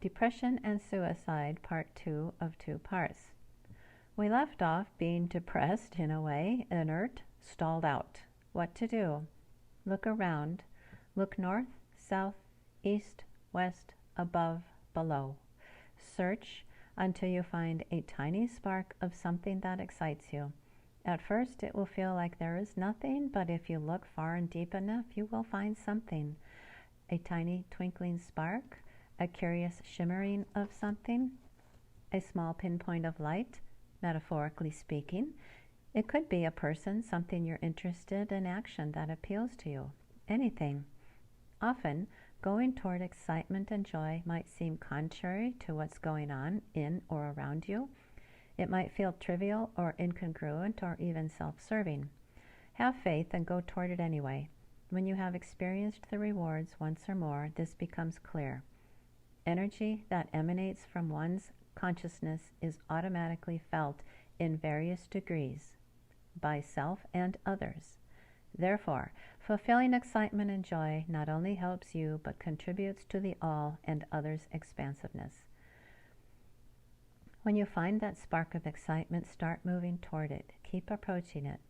Depression and Suicide, Part 2 of 2 parts. We left off being depressed in a way, inert, stalled out. What to do? Look around. Look north, south, east, west, above, below. Search until you find a tiny spark of something that excites you. At first it will feel like there is nothing, but if you look far and deep enough, you will find something. A tiny twinkling spark, a curious shimmering of something, a small pinpoint of light, metaphorically speaking. It could be a person, something you're interested in, action that appeals to you, anything. Often, going toward excitement and joy might seem contrary to what's going on in or around you. It might feel trivial or incongruent or even self-serving. Have faith and go toward it anyway. When you have experienced the rewards once or more, this becomes clear. Energy that emanates from one's consciousness is automatically felt in various degrees by self and others. Therefore, fulfilling excitement and joy not only helps you, but contributes to the all and others' expansiveness. When you find that spark of excitement, start moving toward it. Keep approaching it.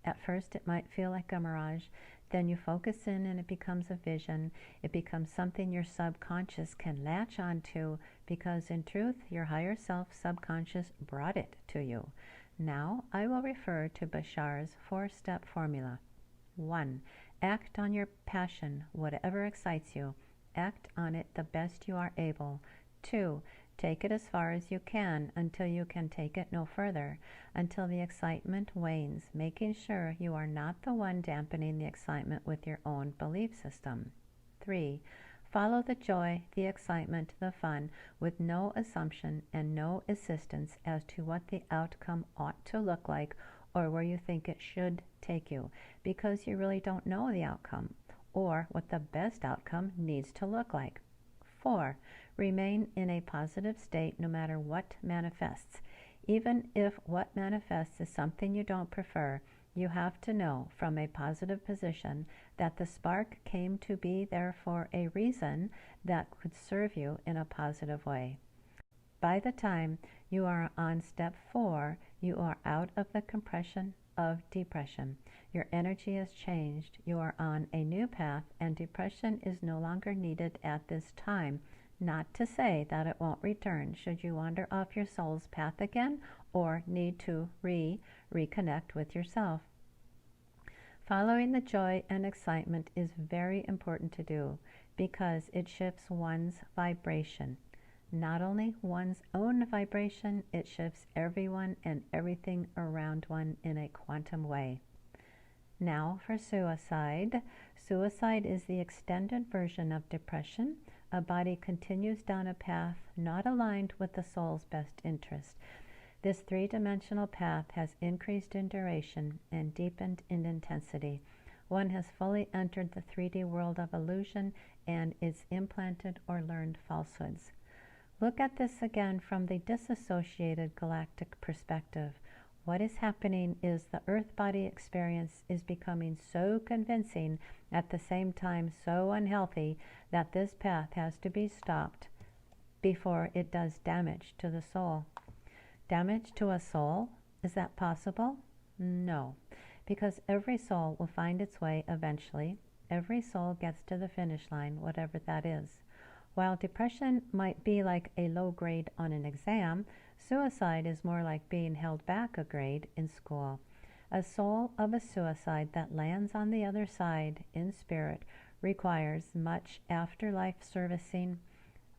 At first, it might feel like a mirage. Then you focus in and it becomes a vision. It becomes something your subconscious can latch onto because, in truth, your higher self subconscious brought it to you. Now, I will refer to Bashar's 4-step formula. 1. Act on your passion, whatever excites you. Act on it the best you are able. 2. Take it as far as you can until you can take it no further, until the excitement wanes, making sure you are not the one dampening the excitement with your own belief system. 3. Follow the joy, the excitement, the fun, with no assumption and no assistance as to what the outcome ought to look like or where you think it should take you, because you really don't know the outcome or what the best outcome needs to look like. 4. Remain in a positive state no matter what manifests. Even if what manifests is something you don't prefer, you have to know from a positive position that the spark came to be there for a reason that could serve you in a positive way. By the time you are on step 4, you are out of the compression of depression. Your energy has changed. You are on a new path, and depression is no longer needed at this time. Not to say that it won't return should you wander off your soul's path again or need to reconnect with yourself. Following the joy and excitement is very important to do because it shifts one's vibration. Not only one's own vibration, it shifts everyone and everything around one in a quantum way. Now for suicide. Suicide is the extended version of depression. A body continues down a path not aligned with the soul's best interest. This three-dimensional path has increased in duration and deepened in intensity. One has fully entered the 3D world of illusion and its implanted or learned falsehoods. Look at this again from the disassociated galactic perspective. What is happening is the Earth body experience is becoming so convincing, at the same time so unhealthy, that this path has to be stopped before it does damage to the soul. Damage to a soul? Is that possible? No, because every soul will find its way eventually. Every soul gets to the finish line, whatever that is. While depression might be like a low grade on an exam, suicide is more like being held back a grade in school. A soul of a suicide that lands on the other side in spirit requires much afterlife servicing,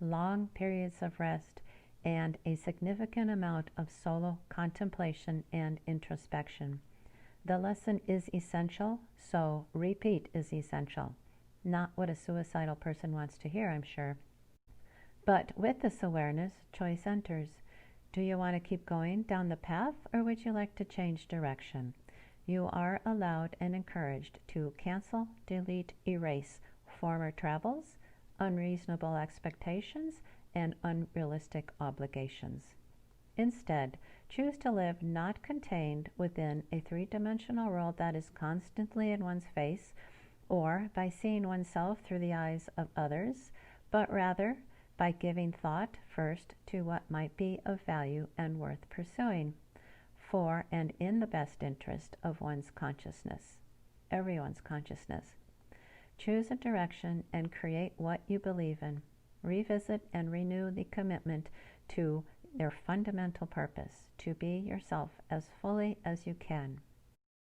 long periods of rest, and a significant amount of solo contemplation and introspection. The lesson is essential, so repeat is essential. Not what a suicidal person wants to hear, I'm sure. But with this awareness, choice enters. Do you want to keep going down the path, or would you like to change direction? You are allowed and encouraged to cancel, delete, erase former travels, unreasonable expectations, and unrealistic obligations. Instead, choose to live not contained within a three-dimensional world that is constantly in one's face, or by seeing oneself through the eyes of others, but rather by giving thought first to what might be of value and worth pursuing, for and in the best interest of one's consciousness, everyone's consciousness. Choose a direction and create what you believe in. Revisit and renew the commitment to their fundamental purpose, to be yourself as fully as you can.